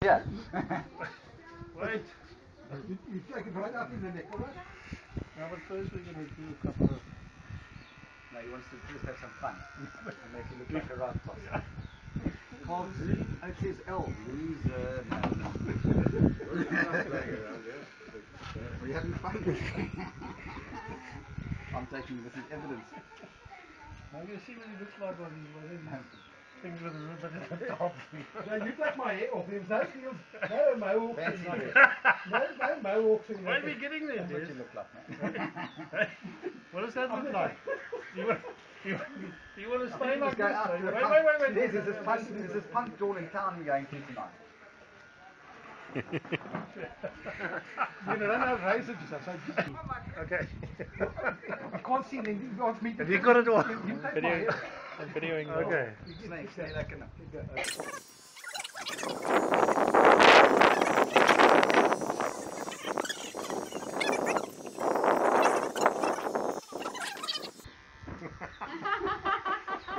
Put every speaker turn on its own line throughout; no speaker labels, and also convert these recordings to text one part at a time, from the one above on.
Yeah.
Wait.
You take it right up in the neck, alright?
Now, but first we're going to do a couple of...
No, he wants to just have some fun and make it look like a round toss. Can't see. It says L. Loser. No. Are you having fun? I'm taking this as evidence.
Now you see what he looks like on these things with a ribbon at the top.
Now you take my hair off him. No mohawks.
Fancy dress.
No mohawks.
Why are we getting there,
That's what
Des?
you look like, man.
What does that look like? You want to stay like
Go
this?
out to the
Wait.
Des, is this punk drawn in town you're going to tonight?
You don't have razors.
Okay.
I can't see anything. You want me to...
Have you got it all?
You take my hair.
I'm videoing now.
Okay.
Snake, stay like enough.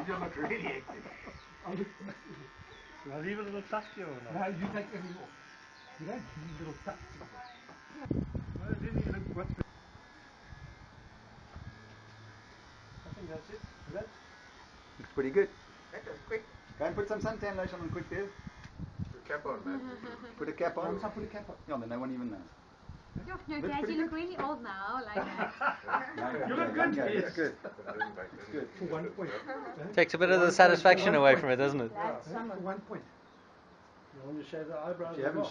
You look really hectic.
Will I leave a little tuck here or not?
No, you take everything off. You don't need little tucks.
Well, didn't you look what the... I think that's it. Is that?
Looks pretty good. That was quick. Go and put some suntan lotion on quick, Dev.
Put a cap on, man.
Put a cap on.
Once I put a cap on.
Yeah, then no one even knows.
No,
Looks
Dad,
pretty
you look
good.
really old now. Like
You look good. It's good.
Good.
For 1 point.
Takes a bit of the satisfaction away from it, doesn't it?
that's summer.
For 1 point.
You want to shave the eyebrows?
You haven't